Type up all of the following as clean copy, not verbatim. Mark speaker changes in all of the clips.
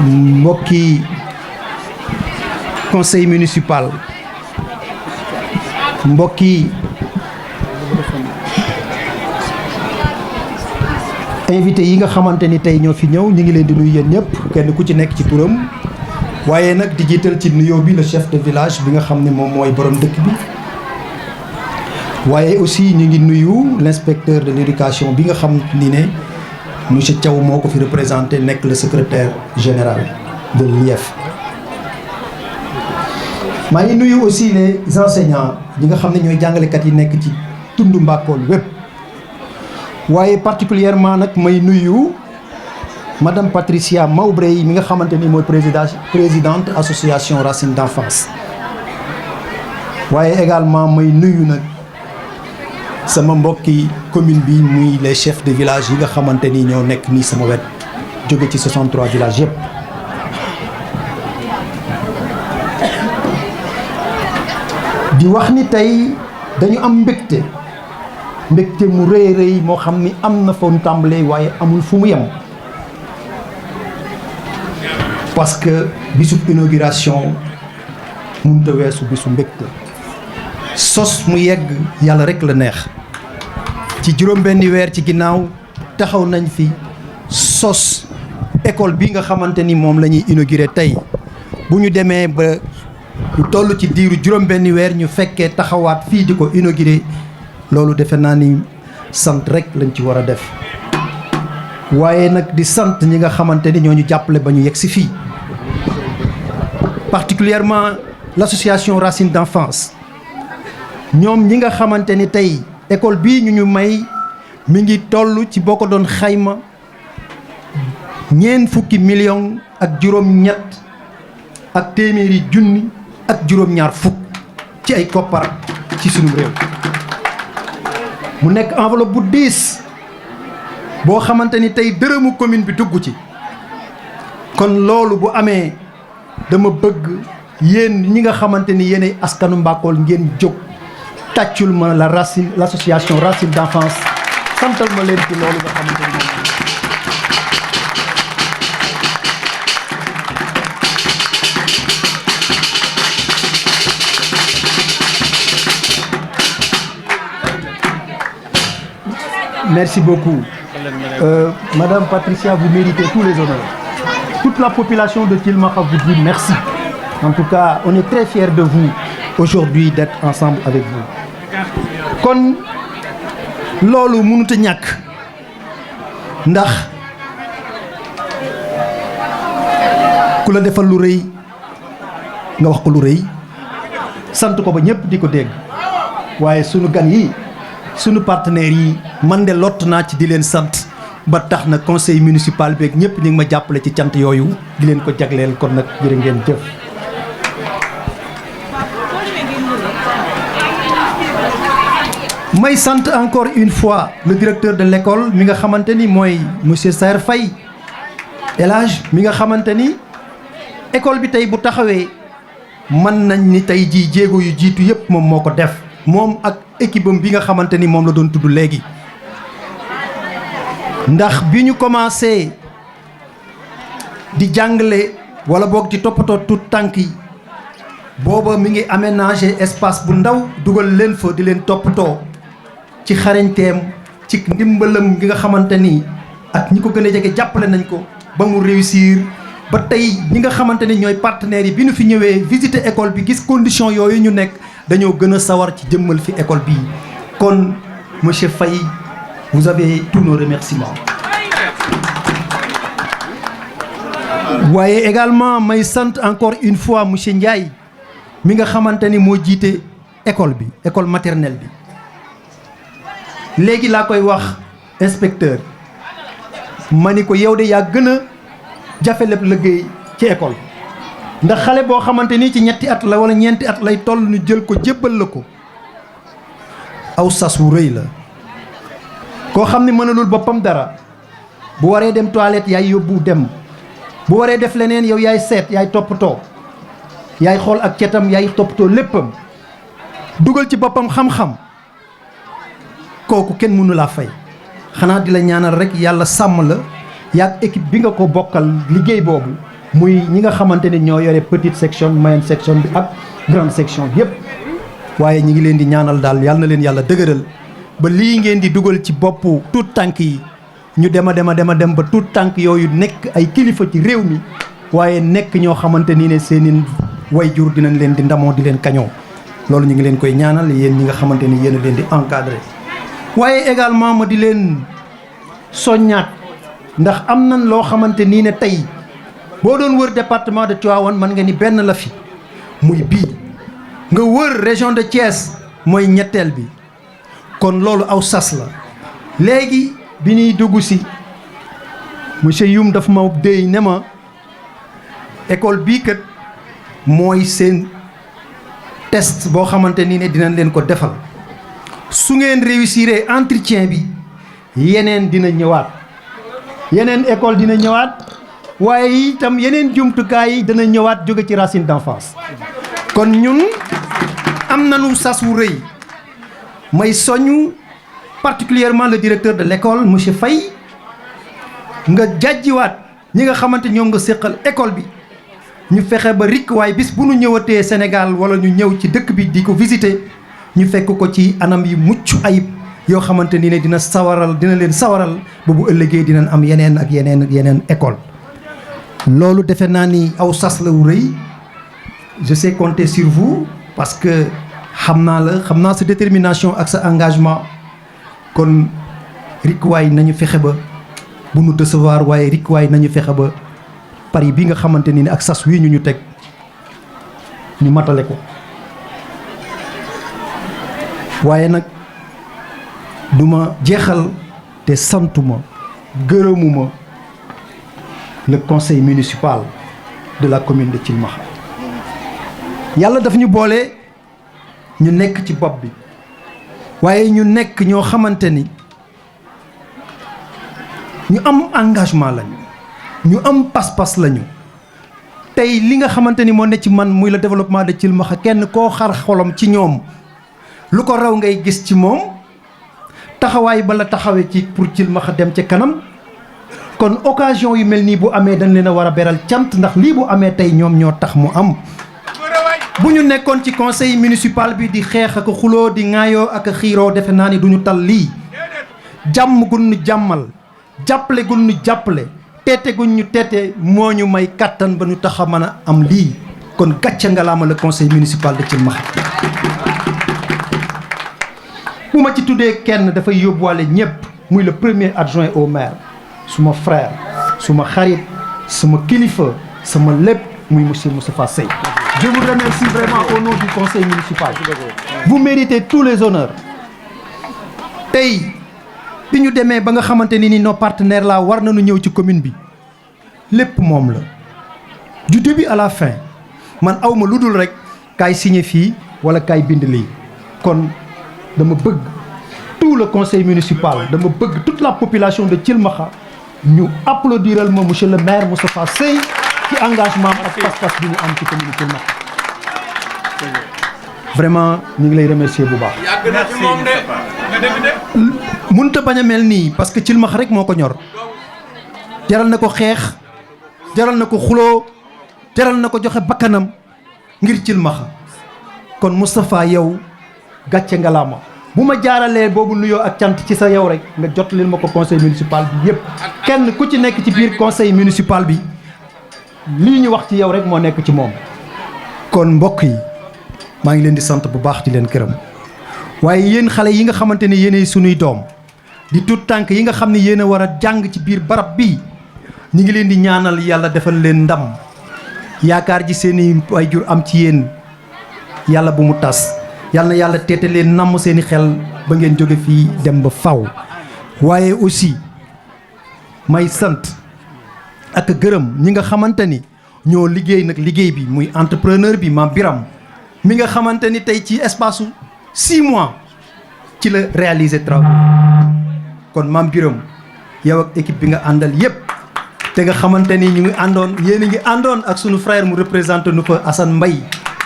Speaker 1: mbokki conseil municipal, mbokki invité yi nga xamante ni tey ñoo fi ñëw ñu ngi leen di nuyu yéen ñëpp kenn ku ci nekk ci turam waaye nag di jiital ci nuyoo bi le chef de village bi nga xam ne moom mooy borom dëkk bi waaye aussi ñu ngi nuyu l'inspecteur de l'éducation bi nga xam ni ne monsieur Thiaw moo ko fi représenté nekk le secrétaire général de l'IEF. maa ngi nuyu aussi les enseignants ñi nga xam ne ñooy jàngalekat yi nekk ci tund Mbakol wépp waaye particulièrement nag may nuyu madame Patricia Mawbrey mi nga xamante ni mooy présidente association Racine d'enfance waaye également may nuyu nag sama mbokki commune bi muy les chefs de village yi nga xamante ni ñoo nekk nii sama wet jóge ci 63 villages yëpp. di wax ni tey dañu am mbégte mu rëy rëy moo xam ni am na fa nu tàmbalee waaye amul fu mu yem parce que bisub inauguration mënut a weesu bisu mbégte sos mu yegg yàlla rek la neex ci juróom-benni weer ci ginnaaw taxaw nañ fi sos école bi nga xamante ni moom la ñuy inauguré tey bu ñu demee ba ñu toll ci diiru juróom-benni weer ñu fekkee taxawaat fii di ko inauguré loolu defe naa ni sant rek lañ ci war a def waaye nag di sant ñi nga xamante ni ñoo ñu jàppale ba ñu yegg si fii particulièrement l'association Racine d'enfance ñoom ñi nga xamante ni tey école bii ñu may mi ngi toll ci boo ko doon xayma ñeent fukki million ak juróom-ñett ak téeméeri junni ak juróom-ñaar fukk ci ay koppar ci sunu réew mu nekk enveloppe bu diis boo xamante ni tey dërëmu commune bi dugg ci kon loolu bu amee dama bëgg yéen ñi nga xamante ni yéenay askanu Mbakol ngeen jóg tàccul ma l'association Racine d'enfance santal ma leen ci loolu nga xamante ni merci beaucoup. Madame Patricia, vous méritez tous les honneurs. Toute la population de Tilmaxa vous dit merci. En tout cas, on est très fiers de vous aujourd'hui d'être ensemble avec vous. kon loolu mënut a ñàkk ndax ku la defal lu rëy nga wax ko lu rëy sant ko ba ñëpp di ko dégg waaye sunu gan yi sunu partenaires yi man de lott naa ci di leen sant ba tax na conseil municipal beeg ñëpp ñu ngi ma jàppale ci cant yooyu di leen ko jagleel kon nag jërë ngeen jëf. may sant encore une fois le directeur de l'école mi nga xamante ni mooy monsieur Saër Faye El Hadj mi nga xamante ni école bi tey bu taxawee mën nañ ni tey jii jéego yu jiitu yëpp moom moo ko def moom ak équipe am bi nga xamante ni moom la doon tudd léegi. ndax bi ñu commencé di jàngale wala boog di toppatoo tout tànk yi booba mi ngi aménager espace bu ndaw dugal leen fa di leen toppatoo ci xarañteem ci ndimbalam gi nga xamante ni ak ñi ko gën a jege jàppale nañ ko ba mu réussir ba tey ñi nga xamante ni ñooy partenaires yi bi ñu fi ñëwee visiter école bi gis conditions yooyu ñu nekk dañoo gën a sawar ci jëmmal fi école bii kon monsieur Faye vous avez tous nos remerciements. waaye également may sant encore une fois monsieur Ndiaye mi nga xamante ni moo jiite école bi école maternelle bi léegi laa koy wax inspecteur ma ni ko yow de yaa gën a jafe lépp liggéey ci école ndax xale boo xamante ni ci ñetti at la wala ñeenti at lay toll ñu jël ko jébbal la ko aw sas wu rëy la koo xam ne mënalul boppam dara bu waree dem toilette yaay yóbbu dem bu waree def leneen yow yaay seet yaay toppatoo yaay xool ak cetam yaay toppatoo léppam dugal ci boppam xam-xam kooku kenn mënu laa fay xanaa di la ñaanal rek yàlla sàmm la yaag équipe bi nga ko bokkal liggéey boobu muy ñi nga xamante ne ñoo yore petite section moyenne section bi ak grande section yépp waaye ñi ngi leen di ñaanal daal yàlla na leen yàlla dëgëral ba lii ngeen di dugal ci boppu tuut tànk yi ñu dem ba tuut tànk yooyu nekk ay kilifa ci réew mi waaye nekk ñoo xamante ni ne seeni wayjur dinañ leen di ndamoo di leen kañoo loolu ñu ngi leen koy ñaanal yéen ñi nga xamante ni yéen a leen di encadré waaye également ma di leen soññaat ndax am nañ loo xamante nii ne tey boo doon wër département de Tivaouane mën nga ni benn la fi muy bii nga wër région de Thiès mooy ñetteel bi kon loolu aw sas la léegi bi ñuy dugg si monsieur Youm dafa ma déy ne ma école bii kat mooy seen test boo xamante ni ne dinañ leen ko defal su ngeen réussir entretien bi yeneen dina ñëwaat yeneen école dina ñëwaat waaye itam yeneen jumtukaay yi dana ñëwaat jóge ci racine d'enfance kon ñun am nañu sas wu rëy may soñu particulièrement le directeur de l'école monsieur Faye nga jàjjiwaat ñi nga xamante ñoom nga séqal école bi ñu fexe ba rikk waaye bis bu ñu ñëwatee Sénégal wala ñu ñëw ci dëkk bi di ko visiter ñu fekk ko ci anam yi mucc ayib yoo xamante ni ne dina leen sawaral ba bu ëllëgee dinañ am yeneen ak yeneen école loolu defe naa ni aw sas la wu rëy je sais compter sur vous parce que xam naa sa détermination ak sa engagement kon rikk waay nañu fexe ba bu nu décevoir waaye rikk waay nañu fexe ba pari bi nga xamante ni ak sas wii ñu teg ñu matale ko waaye nag duma jeexal te santuma gërëmuma le conseil municipal de la commune de Thilmakha yàlla daf ñu boole ñu nekk ci bopp bi waaye ñu nekk ñoo xamante ni ñu am engagement lañu ñu am pas-pas lañu tey li nga xamante ni moo ne ci man muy le développement de Thilmakha kenn koo xar xolam ci ñoom lu ko raw ngay gis ci moom taxawaay ba la taxawee ci pour Thilmakha dem ca kanam kon occasion yu mel nii bu amee dañ leen a war a beral cant ndax lii bu amee tey ñoom ñoo tax mu am bu ñu nekkoon ci conseil municipal bi di xeex ak xuloo di ŋaayoo ak xiiroo defe naa ni duñu tal lii jàmm gun ñu jàmmal jàppale gun ñu jàppale teete gun ñu teete moo ñu may kattan ba ñu tax a mën a am lii kon gàcce ngalaama le conseil municipal de Thilmakha bu ma ci tuddee kenn dafay yóbbuwaale ñëpp muy le premier adjoint au maire suma frère suma xarit sama kilifa sama lépp muy monsieur Moustapha Seye je vous remercie vraiment au nom du conseil municipal vous méritez tous les honneurs tey bi ñu demee ba nga xamante ni nos partenaires là war nañu ñëw ci commune bi lépp moom la du début à la fin man awma lu dul rek kaay signé fii wala kaay bind lii kon dama bëgg tout le conseil municipal dama bëgg toute la population de Thilmakha ñu applaudiral ma monsieur le maire Moustapha Seye ci engagement ak pas-pas bi ñu am ci commune Thilmakha vraiment ñu ngi lay remercier bu baax. mënut a bañ a mel nii parce que Thilmakha rek moo ko ñor jaral na ko xeex jaral na ko xuloo jaral na ko joxe bakkanam ngir Thilmakha kon Moustapha yow gàcce ngalaama bu ma jaaralee boobu nuyoo ak cant ci sa yow rek nga jot leen ma ko conseil municipal bi yëpp kenn ku ci nekk ci biir conseil municipal bi lii ñu wax ci yow rek moo nekk ci moom kon mbokk yi maa ngi leen di sant bu baax di leen këram waaye yéen xale yi nga xamante ne yéenay sunuy doom di tut tànk yi nga xam ne yéen a war a jàng ci biir barab bii ñu ngi leen di ñaanal yàlla defal leen ndam yaakaar ji seeni waajur am ci yéen yàlla bu mu tas yàlla na yàlla teete leen namm seeni xel ba ngeen jóge fii dem ba faw waaye aussi may sant ak gërëm ñi nga xamante ni ñoo liggéey nag liggéey bi muy entrepreneur bi Mame Biram mi nga xamante ni tey ci espace su 6 mois ci la réaliser travaux kon Mame Biram yow ak équipe bi nga àndal yépp te nga xamante ni ñu ngi àndoon yéen a ngi àndoon ak sunu frère mu représenté nu fa Assane Mbaye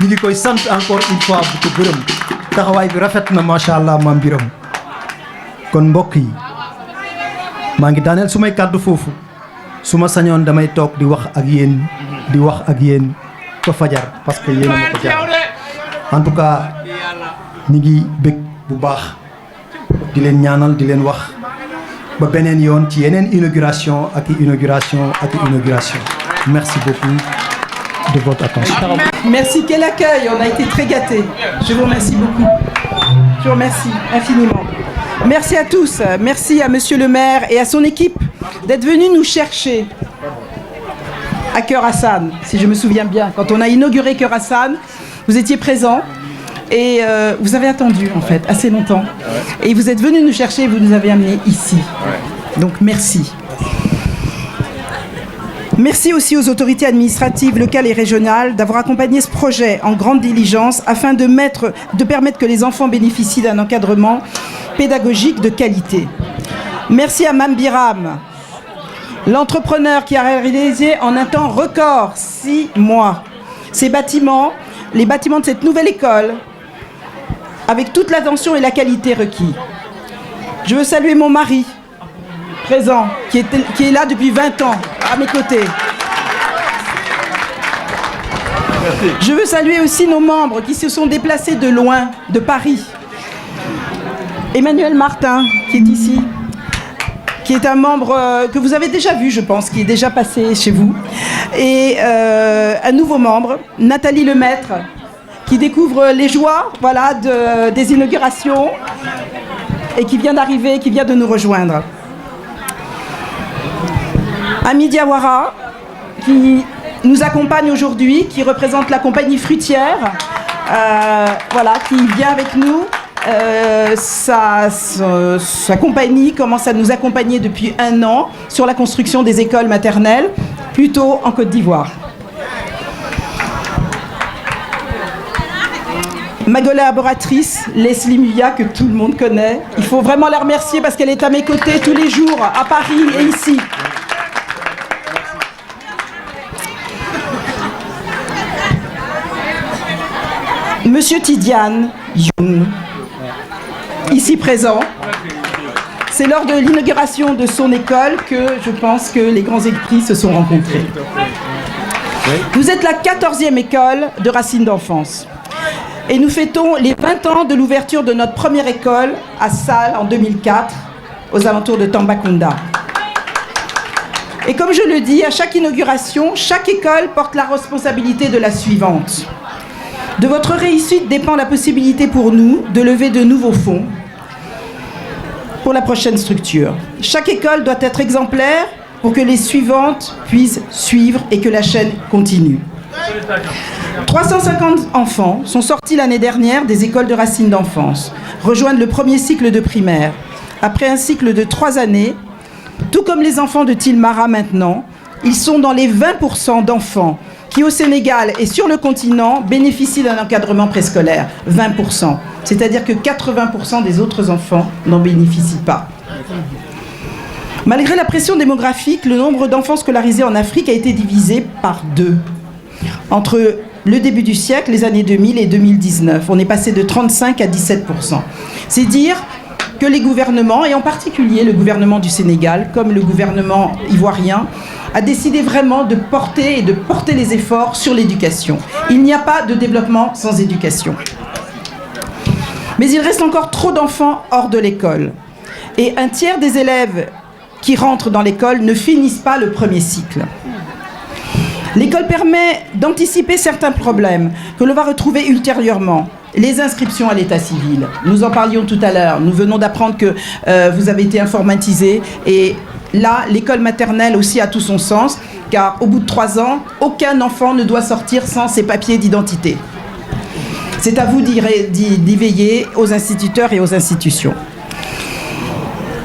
Speaker 1: ñu ngi koy sant encore une fois bu ko gërëm taxawaay bi rafet na macha allah Mame Biram kon mbokk yi maa ngi daaneel su may kàddu foofu su ma sañoon damay toog di wax ak yéen ba fajar parce que yéen a ma ko jar en tout cas ñi ngi bëgg bu baax di leen ñaanal di leen wax ba beneen yoon ci yeneen inauguration merci beaucoup de votre attention.
Speaker 2: Merci, quel accueil, on a été très gâtés. Je vous remercie beaucoup. Je vous remercie infiniment. Merci à tous, merci à Monsieur le maire et à son équipe d'être venus nous chercher à Cœur Hassan, si je me souviens bien. Quand on a inauguré Cœur Hassan, vous étiez présents et vous avez attendu en fait assez longtemps. Et vous êtes venus nous chercher et vous nous avez amenés ici. Donc merci. Merci aussi aux autorités administratives locales et régionales d'avoir accompagné ce projet en grande diligence afin de permettre que les enfants bénéficient d'un encadrement pédagogique de qualité. Merci à Mme Biram, l'entrepreneur qui a réalisé en un temps record, 6 mois, les bâtiments de cette nouvelle école avec toute l'attention et la qualité requis. Je veux saluer mon mari, présent, qui est là depuis 20 ans, à mes côtés. Merci. Je veux saluer aussi nos membres qui se sont déplacés de loin, de Paris. Emmanuel Martin, qui est ici, qui est un membre que vous avez déjà vu, je pense, qui est déjà passé chez vous. Et un nouveau membre, Nathalie Lemaître, qui découvre les joies des inaugurations et qui vient d'arriver, qui vient de nous rejoindre. Ami Diawara, qui nous accompagne aujourd'hui, qui représente la compagnie fruitière, qui vient avec nous. Sa compagnie commence à nous accompagner depuis 1 an sur la construction des écoles maternelles, plutôt en Côte d'Ivoire. Ma collaboratrice, Leslie Muya, que tout le monde connaît. Il faut vraiment la remercier parce qu'elle est à mes côtés tous les jours, à Paris et ici. Monsieur Tidiane Youn, ici présent. C'est lors de l'inauguration de son école que je pense que les grands esprits se sont rencontrés. Vous êtes la 14e école de Racines d'enfance. Et nous fêtons les 20 ans de l'ouverture de notre première école à Sal en 2004, aux alentours de Tambacounda. Et comme je le dis, à chaque inauguration, chaque école porte la responsabilité de la suivante. De votre réussite dépend la possibilité pour nous de lever de nouveaux fonds pour la prochaine structure. Chaque école doit être exemplaire pour que les suivantes puissent suivre et que la chaîne continue. 350 enfants sont sortis l'année dernière des écoles de Racines d'enfance, rejoindre le premier cycle de primaire. Après un cycle de 3 années, tout comme les enfants de Tilmara maintenant, ils sont dans les 20% d'enfants qui, au Sénégal et sur le continent, bénéficient d'un encadrement préscolaire. 20%. C'est-à-dire que 80% des autres enfants n'en bénéficient pas. Malgré la pression démographique, le nombre d'enfants scolarisés en Afrique a été divisé par 2. Entre le début du siècle, les années 2000 et 2019, on est passé de 35 à 17%. C'est dire que les gouvernements, et en particulier le gouvernement du Sénégal, comme le gouvernement ivoirien, a décidé vraiment de porter les efforts sur l'éducation. Il n'y a pas de développement sans éducation. Mais il reste encore trop d'enfants hors de l'école. Et un tiers des élèves qui rentrent dans l'école ne finissent pas le premier cycle. L'école permet d'anticiper certains problèmes que l'on va retrouver ultérieurement. Les inscriptions à l'état civil. Nous en parlions tout à l'heure. Nous venons d'apprendre que vous avez été informatisés. Et là, l'école maternelle aussi a tout son sens, car au bout de 3 ans, aucun enfant ne doit sortir sans ses papiers d'identité. C'est à vous d'y veiller, aux instituteurs et aux institutions.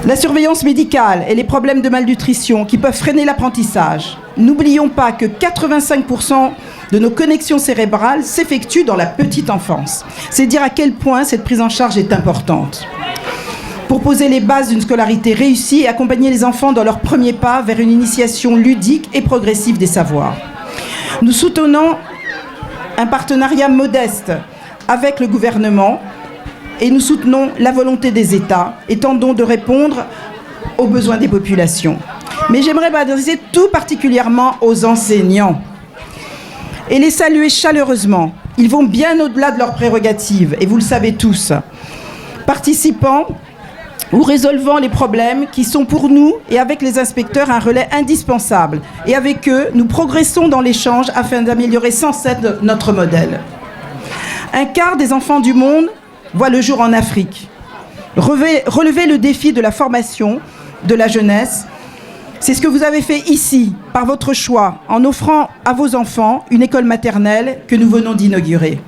Speaker 2: La surveillance médicale et les problèmes de malnutrition qui peuvent freiner l'apprentissage. N'oublions pas que 85% de nos connexions cérébrales s'effectuent dans la petite enfance. C'est dire à quel point cette prise en charge est importante. Pour poser les bases d'une scolarité réussie et accompagner les enfants dans leurs premiers pas vers une initiation ludique et progressive des savoirs. Nous soutenons un partenariat modeste avec le gouvernement et nous soutenons la volonté des États et tentons de répondre aux besoins des populations. Mais j'aimerais m'adresser tout particulièrement aux enseignants et les saluer chaleureusement. Ils vont bien au-delà de leurs prérogatives, et vous le savez tous. Participant ou résolvant les problèmes qui sont pour nous et avec les inspecteurs un relais indispensable. Et avec eux, nous progressons dans l'échange afin d'améliorer sans cesse notre modèle. Un quart des enfants du monde voient le jour en Afrique. Relever le défi de la formation de la jeunesse, c'est ce que vous avez fait ici, par votre choix, en offrant à vos enfants une école maternelle que nous venons d'inaugurer.